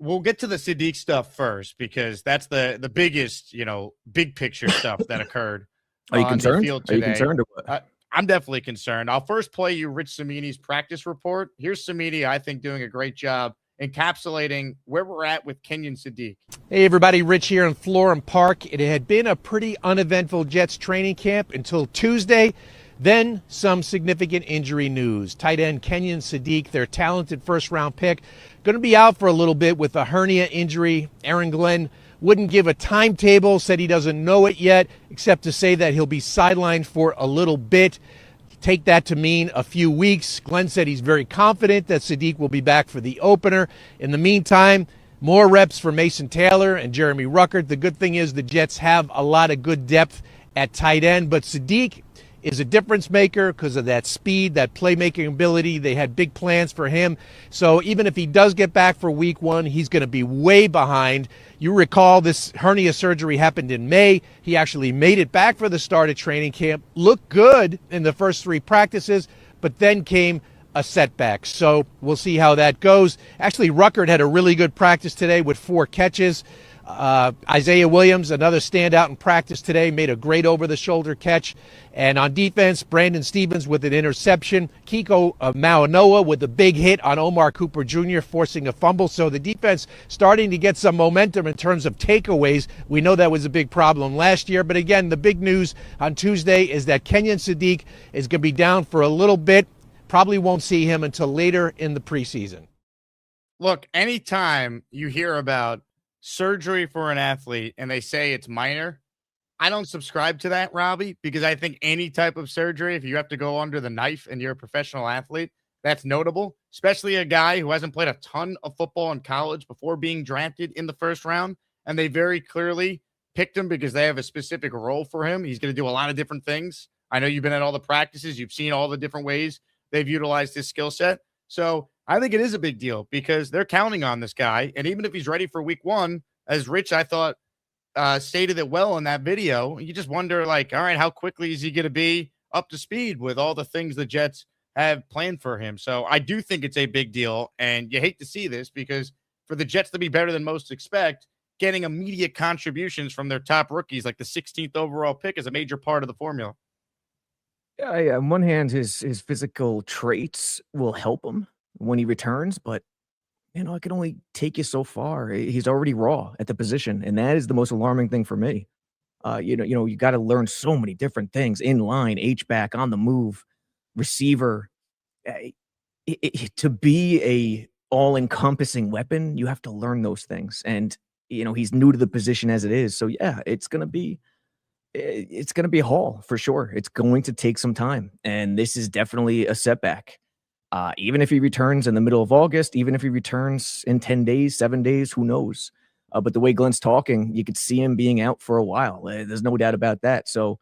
we'll get to the Sadiq stuff first because that's the biggest, big picture stuff that occurred. Are you concerned? Field Are you today. concerned or what? I'm definitely concerned. I'll first play you Rich Cimini's practice report. Here's Cimini, I think, doing a great job encapsulating where we're at with Kenyon Sadiq. Hey, everybody. Rich here in Florham Park. It had been a pretty uneventful Jets training camp until Tuesday. Then some significant injury news. Tight end Kenyon Sadiq, their talented first-round pick, going to be out for a little bit with a hernia injury. Aaron Glenn wouldn't give a timetable, said he doesn't know it yet, except to say that he'll be sidelined for a little bit. Take that to mean a few weeks. Glenn said he's very confident that Sadiq will be back for the opener. In the meantime, more reps for Mason Taylor and Jeremy Ruckert. The good thing is the Jets have a lot of good depth at tight end, but Sadiq is a difference maker because of that speed, that playmaking ability. They had big plans for him. So even if he does get back for week one, he's going to be way behind. You recall this hernia surgery happened in May. He actually made it back for the start of training camp, looked good in the first 3 practices, but then came a setback. So we'll see how that goes. Actually, Ruckert had a really good practice today with 4 catches. Isaiah Williams, another standout in practice today, made a great over-the-shoulder catch. And on defense, Brandon Stevens with an interception. Kiko Mauanoa with a big hit on Omar Cooper Jr., forcing a fumble. So the defense starting to get some momentum in terms of takeaways. We know that was a big problem last year. But again, the big news on Tuesday is that Kenyon Sadiq is going to be down for a little bit. Probably won't see him until later in the preseason. Look, anytime you hear about surgery for an athlete and they say it's minor, I don't subscribe to that, Robbie, because I think any type of surgery, if you have to go under the knife and you're a professional athlete, that's notable, especially a guy who hasn't played a ton of football in college before being drafted in the first round. And they very clearly picked him because they have a specific role for him. He's going to do a lot of different things. I know you've been at all the practices. You've seen all the different ways they've utilized his skill set. So I think it is a big deal because they're counting on this guy. And even if he's ready for week one, as Rich, I thought, stated it well in that video, you just wonder, like, all right, how quickly is he going to be up to speed with all the things the Jets have planned for him? So I do think it's a big deal. And you hate to see this because for the Jets to be better than most expect, getting immediate contributions from their top rookies, like the 16th overall pick, is a major part of the formula. Yeah. On one hand, his physical traits will help him when he returns, but it can only take you so far. He's already raw at the position, and that is the most alarming thing for me. You got to learn so many different things: in line, H-back, on the move, receiver. To be a all-encompassing weapon, you have to learn those things. And he's new to the position as it is. So yeah, it's gonna be a haul for sure. It's going to take some time, and this is definitely a setback. Even if he returns in the middle of August, even if he returns in 10 days, 7 days, who knows? But the way Glenn's talking, you could see him being out for a while. There's no doubt about that. So,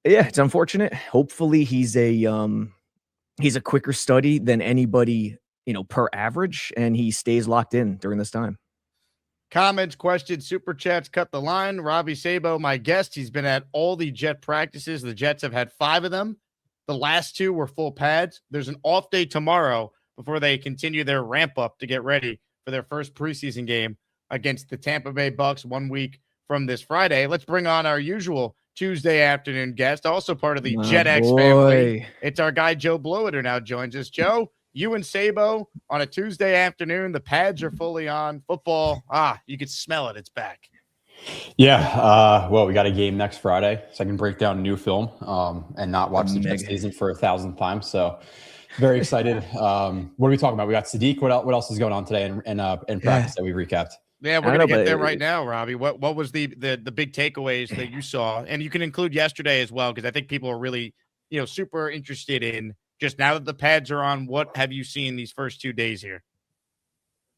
yeah, it's unfortunate. Hopefully he's a quicker study than anybody, per average, and he stays locked in during this time. Comments, questions, super chats, cut the line. Robby Sabo, my guest, he's been at all the Jet practices. The Jets have had 5 of them. The last 2 were full pads. There's an off day tomorrow before they continue their ramp up to get ready for their first preseason game against the Tampa Bay Bucks 1 week from this Friday. Let's bring on our usual Tuesday afternoon guest, also part of the Jet X family. It's our guy, Joe Blewett, who now joins us. Joe, you and Sabo on a Tuesday afternoon. The pads are fully on. Football, you could smell it. It's back. Yeah, well, we got a game next Friday, so I can break down new film and not watch the Jets season for 1,000th time. So very excited. What are we talking about? We got Sadiq. What else is going on today in practice that we recapped? Yeah, we're going to get there right now, Robbie. What was the big takeaways that you saw? And you can include yesterday as well, because I think people are really, super interested in just now that the pads are on, what have you seen these first 2 days here?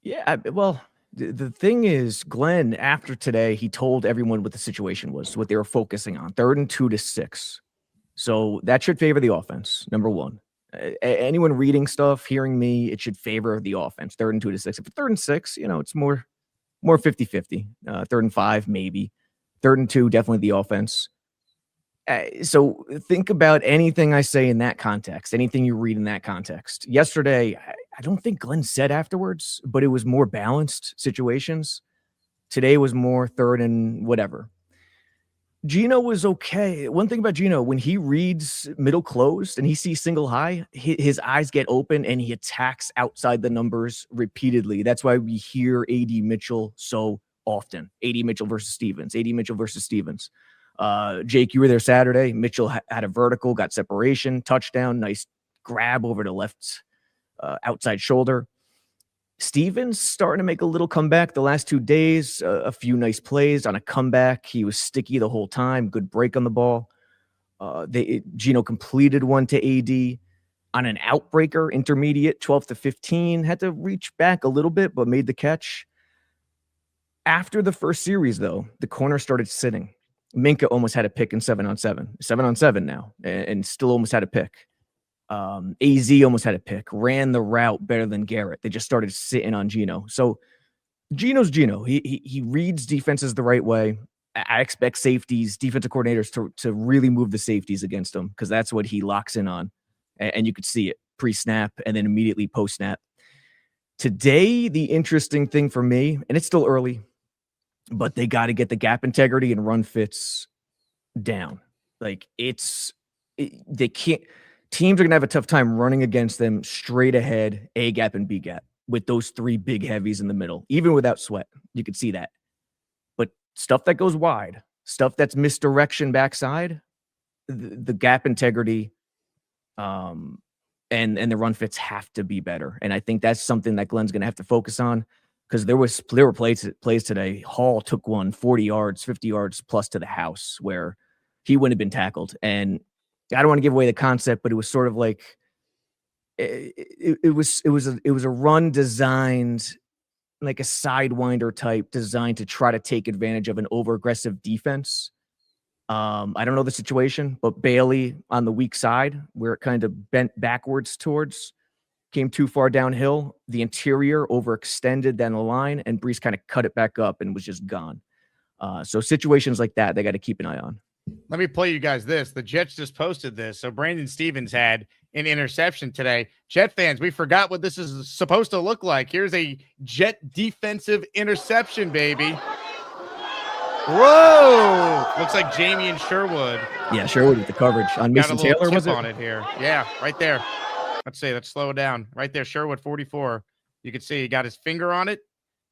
Yeah, well, the thing is, Glenn, after today, he told everyone what the situation was, what they were focusing on. 3rd and 2 to 6. So that should favor the offense, number one. Anyone reading stuff, hearing me, it should favor the offense. 3rd and 2 to 6. If it's 3rd and 6, it's more 50-50. 3rd and 5, maybe. 3rd and 2, definitely the offense. So think about anything I say in that context, anything you read in that context. Yesterday, I don't think Glenn said afterwards, but it was more balanced situations. Today was more third and whatever. Gino was okay. One thing about Gino, when he reads middle closed and he sees single high, his eyes get open and he attacks outside the numbers repeatedly. That's why we hear AD Mitchell so often. AD Mitchell versus Stevens. AD Mitchell versus Stevens. Jake, you were there Saturday. Mitchell had a vertical, got separation, touchdown, nice grab over the left outside shoulder. Stevens starting to make a little comeback the last 2 days, a few nice plays on a comeback. He was sticky the whole time. Good break on the ball. Gino completed one to AD on an outbreaker, intermediate, 12-15. Had to reach back a little bit, but made the catch. After the first series, though, the corner started sitting. Minka almost had a pick in 7-on-7. 7-on-7 now, and still almost had a pick. AZ almost had a pick, ran the route better than Garrett. They just started sitting on Gino. So Gino's Gino. He reads defenses the right way. I expect safeties, defensive coordinators to really move the safeties against him because that's what he locks in on. And you could see it pre-snap and then immediately post-snap. Today, the interesting thing for me, and it's still early, but they got to get the gap integrity and run fits down. Like they can't. Teams are going to have a tough time running against them straight ahead, A gap and B gap, with those three big heavies in the middle. Even without Sweat, you could see that. But stuff that goes wide, stuff that's misdirection backside, the gap integrity and the run fits have to be better. And I think that's something that Glenn's going to have to focus on because there were plays today. Hall took one 40 yards, 50 yards plus to the house where he wouldn't have been tackled. And I don't want to give away the concept, but it was sort of like it was a run designed like a sidewinder type designed to try to take advantage of an over aggressive defense. I don't know the situation, but Bailey on the weak side where it kind of bent backwards towards came too far downhill. The interior overextended down the line and Brees kind of cut it back up and was just gone. So situations like that, they got to keep an eye on. Let me play you guys this. The Jets just posted this. So Brandon Stevens had an interception today. Jet fans, we forgot what this is supposed to look like. Here's a Jet defensive interception, baby. Whoa! Looks like Jamie and Sherwood. Yeah, Sherwood with the coverage on Mason Taylor. Was it on it here? Yeah, right there. Let's see. Let's slow it down. Right there, Sherwood 44. You can see he got his finger on it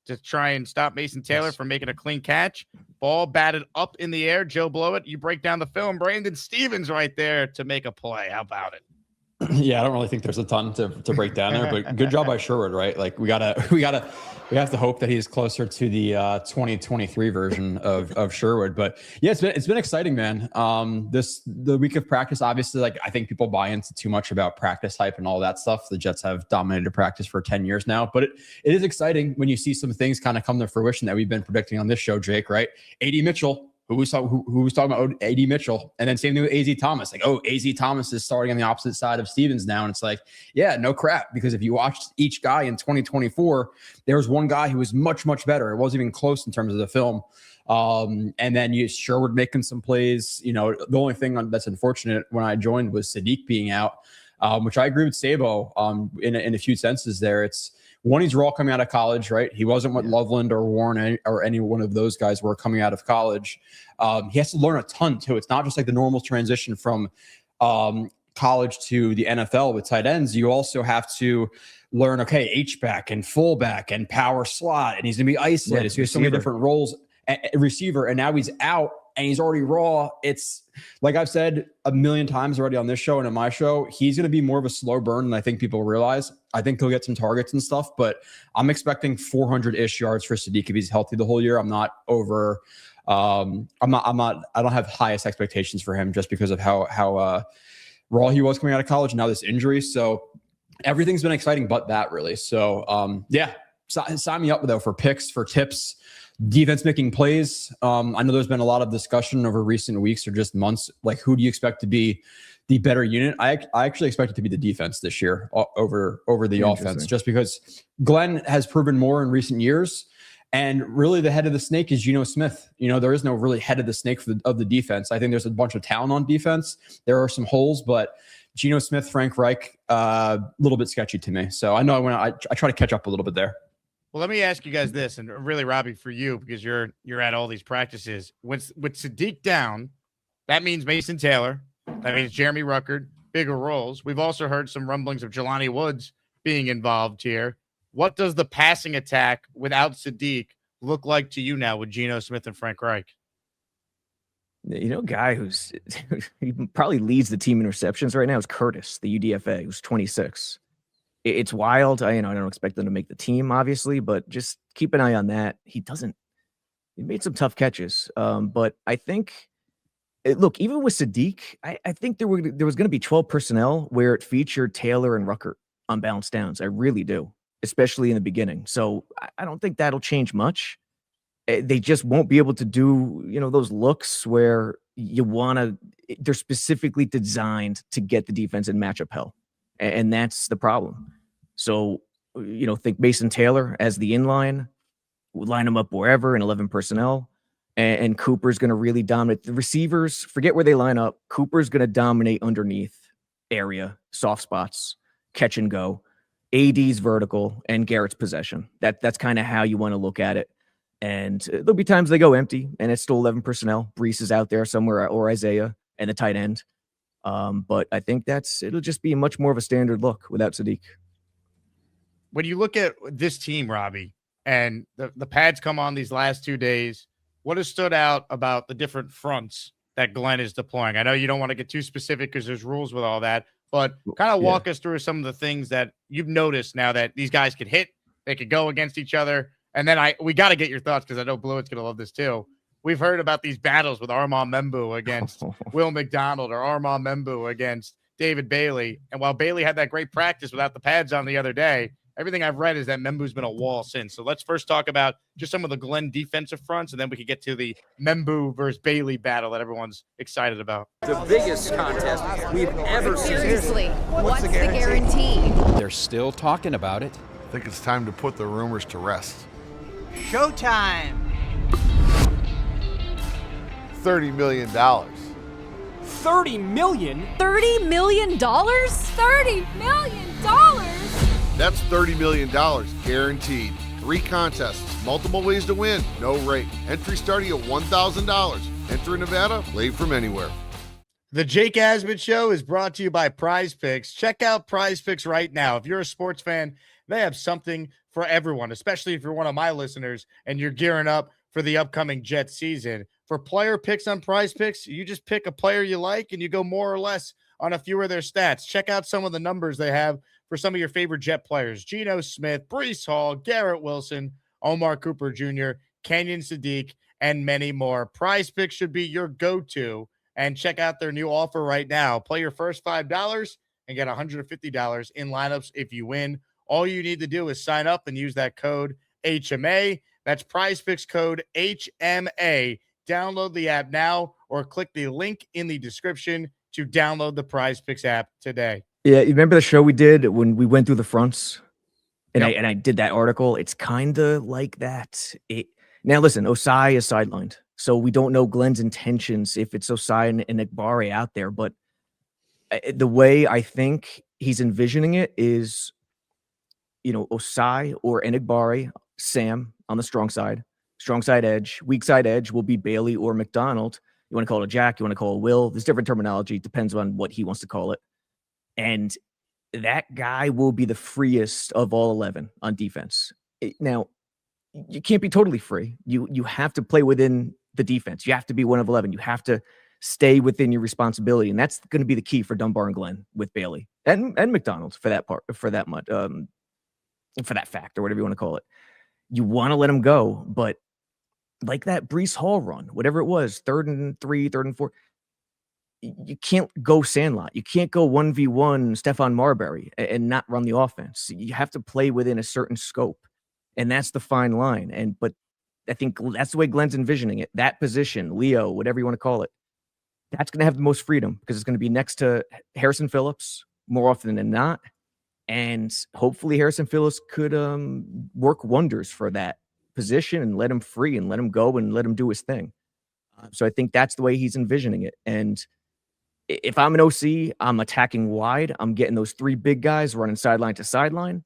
to try and stop Mason Taylor from making a clean catch. Ball batted up in the air. Joe Blewett, you break down the film. Brandon Stevens right there to make a play. How about it? Yeah, I don't really think there's a ton to break down there, but good job by Sherwood, right? Like we have to hope that he's closer to the 2023 version of Sherwood. But yeah, it's been exciting, man. The week of practice, obviously, like I think people buy into too much about practice hype and all that stuff. The Jets have dominated practice for 10 years now, but it is exciting when you see some things kind of come to fruition that we've been predicting on this show, Jake, right? AD Mitchell. Who was talking about AD Mitchell, and then same thing with AZ Thomas. Like, AZ Thomas is starting on the opposite side of Stevens now, and it's like, yeah, no crap. Because if you watched each guy in 2024, there was one guy who was much, much better. It wasn't even close in terms of the film. And then Sherwood making some plays. You know, the only thing that's unfortunate when I joined was Sadiq being out, which I agree with Sabo in a few senses there. It's one, he's raw coming out of college, right? He wasn't what Loveland or Warren or any one of those guys were coming out of college. He has to learn a ton too. It's not just like the normal transition from college to the NFL with tight ends. You also have to learn, okay, H-back and fullback and power slot, and he's going to be isolated. So he has so many different roles at receiver, and now he's out and he's already raw. It's like I've said a million times already on this show and on my show, he's going to be more of a slow burn than I think people realize. I think he'll get some targets and stuff, but I'm expecting 400-ish yards for Sadiq if he's healthy the whole year. I'm not over. I don't have highest expectations for him just because of how raw he was coming out of college and now this injury. So everything's been exciting, but that really. So yeah, sign me up though for picks, for tips. Defense making plays. I know there's been a lot of discussion over recent weeks or just months. Like, who do you expect to be the better unit? I actually expect it to be the defense this year over the offense, just because Glenn has proven more in recent years. And really, the head of the snake is Geno Smith. You know, there is no really head of the snake of the defense. I think there's a bunch of talent on defense. There are some holes, but Geno Smith, Frank Reich, a little bit sketchy to me. So I know I try to catch up a little bit there. Well, let me ask you guys this, and really, Robby, for you, because you're at all these practices. With Sadiq down, that means Mason Taylor. That means Jeremy Ruckert, bigger roles. We've also heard some rumblings of Jelani Woods being involved here. What does the passing attack without Sadiq look like to you now with Geno Smith and Frank Reich? Guy he probably leads the team in receptions right now is Curtis, the UDFA, who's 26. It's wild. I don't expect them to make the team, obviously, but just keep an eye on that. He made some tough catches. But I think, look, even with Sadiq, I think there was going to be 12 personnel where it featured Taylor and Ruckert on balanced downs. I really do, especially in the beginning. So I don't think that'll change much. They just won't be able to do, those looks where they're specifically designed to get the defense in matchup hell. And that's the problem. So, think Mason Taylor as the inline, line him up wherever in 11 personnel, and Cooper's going to really dominate. The receivers, forget where they line up. Cooper's going to dominate underneath area, soft spots, catch and go, AD's vertical, and Garrett's possession. That's kind of how you want to look at it. And there'll be times they go empty, and it's still 11 personnel. Brees is out there somewhere, or Isaiah, and the tight end. But I think it'll just be much more of a standard look without Sadiq. When you look at this team, Robby, and the pads come on these last 2 days, what has stood out about the different fronts that Glenn is deploying? I know you don't want to get too specific because there's rules with all that, but kind of walk us through some of the things that you've noticed now that these guys could hit, they could go against each other. And then we got to get your thoughts because I know Blewett's going to love this too. We've heard about these battles with Armand Membu against Will McDonald, or Armand Membu against David Bailey. And while Bailey had that great practice without the pads on the other day, everything I've read is that Membu's been a wall since. So let's first talk about just some of the Glenn defensive fronts, and then we can get to the Membu versus Bailey battle that everyone's excited about. The biggest contest we've ever seen. Seriously, what's the guarantee? They're still talking about it. I think it's time to put the rumors to rest. Showtime. $30 million. $30 million? $30 million? $30 million? That's $30 million guaranteed. 3 contests, multiple ways to win, no rate. Entry starting at $1,000. Enter in Nevada, play from anywhere. The Jake Asman Show is brought to you by PrizePicks. Check out PrizePicks right now. If you're a sports fan, they have something for everyone, especially if you're one of my listeners and you're gearing up for the upcoming Jets season. For player picks on PrizePicks, you just pick a player you like and you go more or less on a few of their stats. Check out some of the numbers they have for some of your favorite Jet players: Geno Smith, Breece Hall, Garrett Wilson, Omar Cooper Jr., Kenyon Sadiq, and many more. PrizePicks should be your go-to, and check out their new offer right now. Play your first $5 and get $150 in lineups if you win. All you need to do is sign up and use that code HMA. That's PrizePicks code HMA. Download the app now or click the link in the description to download the PrizePicks app today. Yeah, you remember the show we did when we went through the fronts? And I did that article. It's kind of like that. Now, listen, Osai is sidelined, so we don't know Glenn's intentions if it's Osai and Igbare out there. But the way I think he's envisioning it is, Osai or Enigbare, Sam on the strong side edge. Weak side edge will be Bailey or McDonald. You want to call it a Jack, you want to call it Will. There's different terminology. Depends on what he wants to call it. And that guy will be the freest of all 11 on defense. Now, you can't be totally free. You have to play within the defense. You have to be one of 11. You have to stay within your responsibility. And that's going to be the key for Dunbar and Glenn with Bailey and McDonald for that fact, or whatever you want to call it. You want to let him go, but like that Breece Hall run, whatever it was, 3rd and 3, 3rd and 4, you can't go Sandlot. You can't go 1v1 Stephon Marbury and not run the offense. You have to play within a certain scope, and that's the fine line. But I think that's the way Glenn's envisioning it. That position, Leo, whatever you want to call it, that's going to have the most freedom because it's going to be next to Harrison Phillips more often than not. And hopefully Harrison Phillips could work wonders for that position and let him free and let him go and let him do his thing. So I think that's the way he's envisioning it. And If I'm an OC, I'm attacking wide. I'm getting those 3 big guys running sideline to sideline,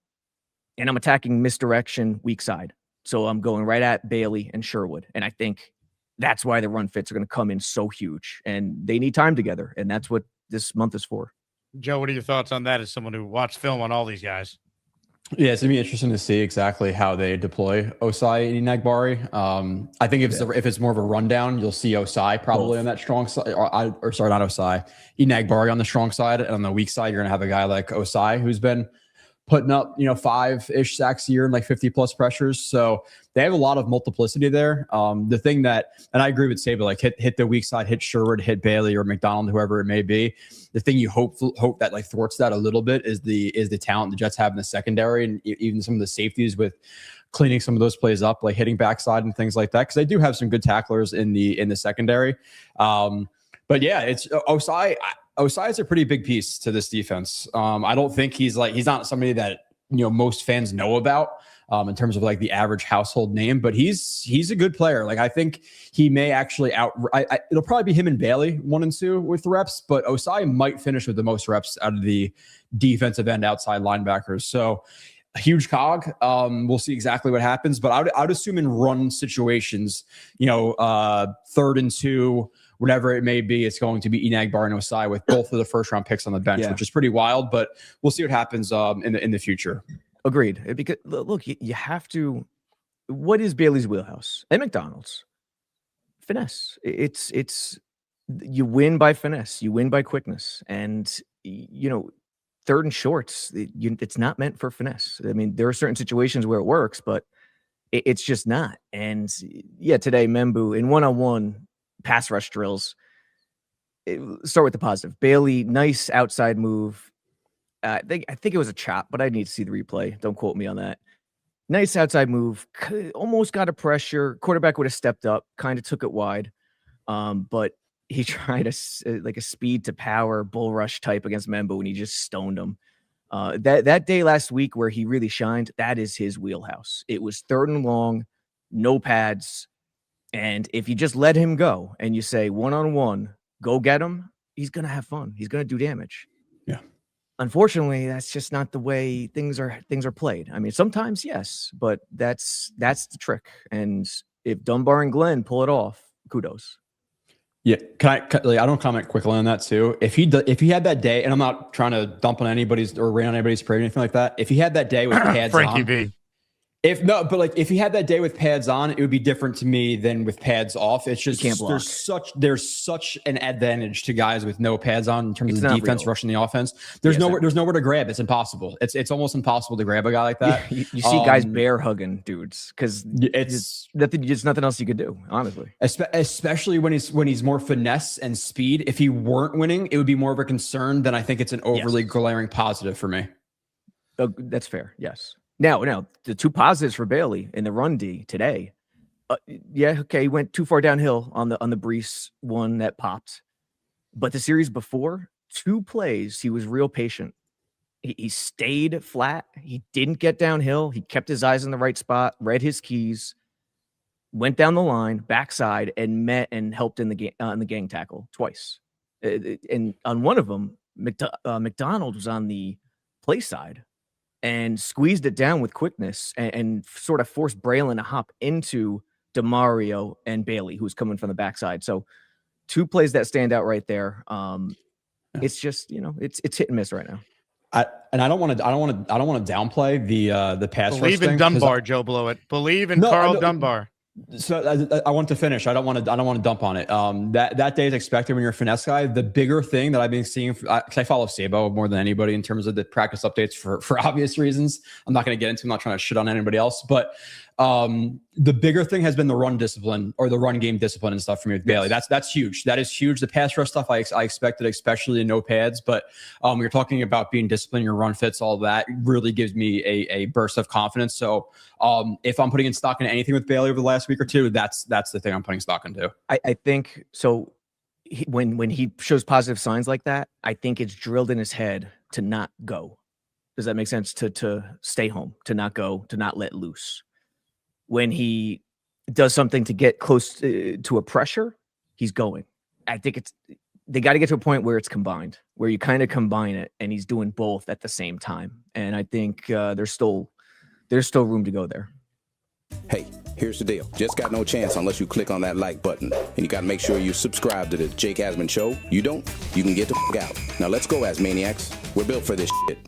and I'm attacking misdirection weak side. So I'm going right at Bailey and Sherwood. And I think that's why the run fits are going to come in so huge, and they need time together. And that's what this month is for. Joe, what are your thoughts on that as someone who watched film on all these guys? Yeah, it's gonna be interesting to see exactly how they deploy Osai and Enagbari. I think if it's more of a rundown, you'll see Osai probably on that strong side, or sorry, not Osai, Enagbari on the strong side, and on the weak side, you're gonna have a guy like Osai who's been putting up 5-ish sacks a year and like 50+ pressures. So they have a lot of multiplicity there. The thing that, and I agree with Sabo, like hit the weak side, hit Sherwood, hit Bailey or McDonald, whoever it may be. The thing you hope that like thwarts that a little bit is the talent the Jets have in the secondary, and even some of the safeties with cleaning some of those plays up, like hitting backside and things like that. Cause they do have some good tacklers in the secondary. But yeah, it's Osai. Osai is a pretty big piece to this defense. I don't think he's not somebody that most fans know about in terms of like the average household name, but he's a good player. Like I think he may actually it'll probably be him and Bailey 1 and 2 with reps, but Osai might finish with the most reps out of the defensive end outside linebackers. So a huge cog. We'll see exactly what happens, but I'd assume in run situations, 3rd and 2. Whatever it may be, it's going to be Enagbari and Osai with both of the first-round picks on the bench, which is pretty wild. But we'll see what happens in the future. Agreed. Because look, you have to. What is Bailey's wheelhouse and McDonald's? Finesse. It's you win by finesse. You win by quickness, and 3rd and shorts. It's not meant for finesse. I mean, there are certain situations where it works, but it's just not. And yeah, today Membu in 1-on-1 pass rush drills. Start with the positive. Bailey, nice outside move. I think it was a chop, but I need to see the replay. Don't quote me on that. Nice outside move. Almost got a pressure. Quarterback would have stepped up. Kind of took it wide. But he tried a speed to power bull rush type against Membo, and he just stoned him. That day last week where he really shined, that is his wheelhouse. It was 3rd and long, no pads. And if you just let him go and you say 1-on-1, go get him, he's going to have fun. He's going to do damage. Yeah. Unfortunately, that's just not the way things are played. I mean, sometimes yes, but that's the trick. And if Dunbar and Glenn pull it off, kudos. Yeah, I don't comment quickly on that too. If he had that day, and I'm not trying to dump on anybody's or rain on anybody's parade or anything like that. If he had that day with pads Frankie on, B. If he had that day with pads on, it would be different to me than with pads off. It's just there's such an advantage to guys with no pads on in terms of the defense rushing the offense. There's nowhere to grab. It's impossible. It's almost impossible to grab a guy like that. You see guys bear hugging dudes because it's nothing else you could do, honestly. Especially when he's more finesse and speed. If he weren't winning, it would be more of a concern than I think it's an overly glaring positive for me. That's fair. Yes. Now, the 2 positives for Bailey in the run D today. He went too far downhill on the Brees one that popped. But the series before, 2 plays, he was real patient. He stayed flat. He didn't get downhill. He kept his eyes in the right spot, read his keys, went down the line, backside, and met and helped in the gang tackle twice. And on one of them, McDonald was on the play side and squeezed it down with quickness and sort of forced Braylon to hop into DeMario and Bailey, who's coming from the backside. So 2 plays that stand out right there. It's just, it's hit and miss right now. I don't want to downplay the pass rush. Believe in Dunbar, Joe Blewett. Believe in Carl Dunbar. So I want to finish. I don't want to dump on it. That day is expected when you're a finesse guy. The bigger thing that I've been seeing, because I follow Sabo more than anybody in terms of the practice updates for obvious reasons. I'm not going to get into. I'm not trying to shit on anybody else, but the bigger thing has been the run discipline or the run game discipline and stuff for me with Bailey. That's huge. That is huge. The pass rush stuff I expected, especially in no pads. But you're talking about being disciplined, your run fits, all that really gives me a burst of confidence. So if I'm putting in stock into anything with Bailey over the last week or 2, that's the thing I'm putting stock into. I think so. When he shows positive signs like that, I think it's drilled in his head to not go. Does that make sense? To stay home, to not go, to not let loose. When he does something to get close to a pressure, he's going. I think they got to get to a point where it's combined, where you kind of combine it, and he's doing both at the same time. And I think there's still room to go there. Hey, here's the deal. Just got no chance unless you click on that like button. And you got to make sure you subscribe to the Jake Asman Show. You don't, you can get the f*** out. Now let's go, Asmaniacs. We're built for this shit.